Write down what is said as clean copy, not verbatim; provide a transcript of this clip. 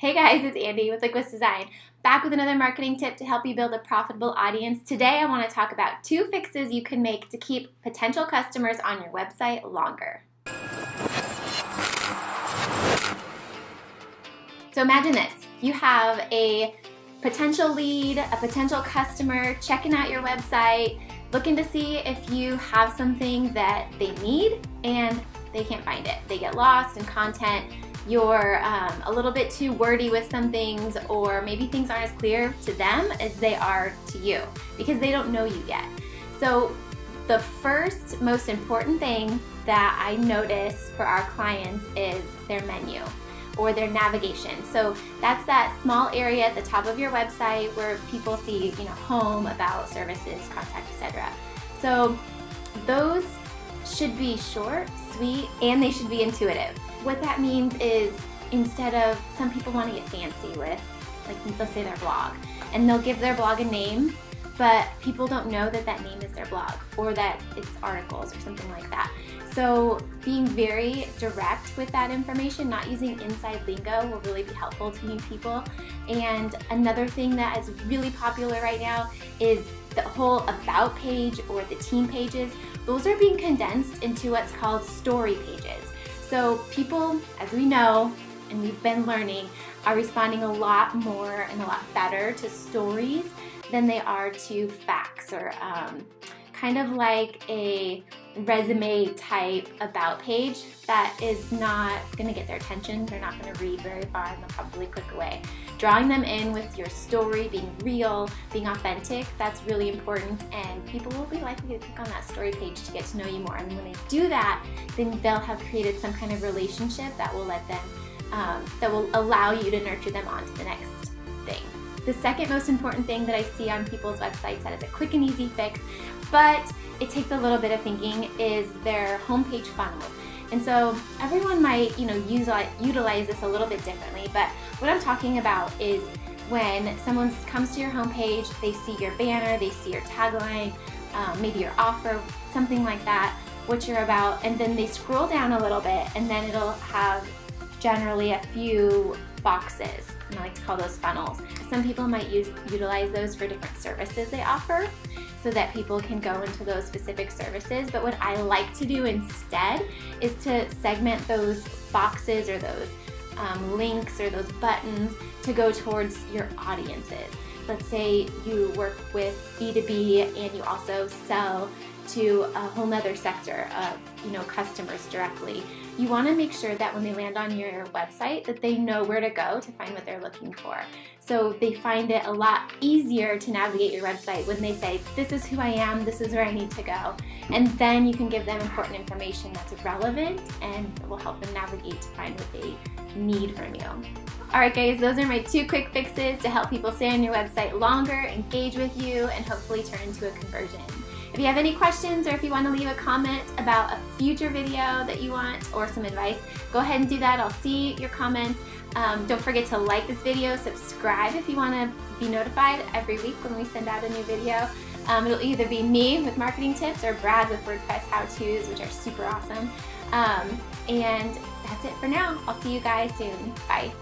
Hey guys, it's Andy with Liquis Design, back with another marketing tip to help you build a profitable audience. Today I want to talk about 2 fixes you can make to keep potential customers on your website longer. So imagine this, you have a potential lead, a potential customer checking out your website, looking to see if you have something that they need and they can't find it. They get lost in content. You're a little bit too wordy with some things, or maybe things aren't as clear to them as they are to you because they don't know you yet. So the first most important thing that I notice for our clients is their menu or their navigation. So that's that small area at the top of your website where people see, home, about, services, contact, etc. So those should be short, sweet, and they should be intuitive. What that means is, instead of, some people want to get fancy with, let's say their blog, and they'll give their blog a name, but people don't know that that name is their blog or that it's articles or something like that. So being very direct with that information, not using inside lingo, will really be helpful to new people. And another thing that is really popular right now is the whole about page or the team pages. Those are being condensed into what's called story pages. So people, as we know, and we've been learning, are responding a lot more and a lot better to stories than they are to facts, or kind of like a resume type about page that is not going to get their attention. They're not going to read very far and they'll probably click away. Drawing them in with your story, being real, being authentic, that's really important, and people will be likely to click on that story page to get to know you more. And when they do that, then they'll have created some kind of relationship that will let them, that will allow you to nurture them on to the next thing. The second most important thing that I see on people's websites that is a quick and easy fix, but it takes a little bit of thinking, is their homepage funnels. And so everyone might, utilize this a little bit differently, but what I'm talking about is when someone comes to your homepage, they see your banner, they see your tagline, maybe your offer, something like that, what you're about, and then they scroll down a little bit, and then it'll have generally a few boxes, and I like to call those funnels. Some people might utilize those for different services they offer, so that people can go into those specific services. But what I like to do instead is to segment those boxes or those links or those buttons to go towards your audiences. Let's say you work with B2B and you also sell to a whole nother sector of customers directly. You want to make sure that when they land on your website that they know where to go to find what they're looking for. So they find it a lot easier to navigate your website when they say, this is who I am, this is where I need to go. And then you can give them important information that's relevant and will help them navigate to find what they need from you. Alright guys, those are my 2 quick fixes to help people stay on your website longer, engage with you, and hopefully turn into a conversion. If you have any questions, or if you want to leave a comment about a future video that you want, or some advice, go ahead and do that. I'll see your comments. Don't forget to like this video, subscribe if you want to be notified every week when we send out a new video. It'll either be me with marketing tips or Brad with WordPress how-tos, which are super awesome. And that's it for now. I'll see you guys soon. Bye.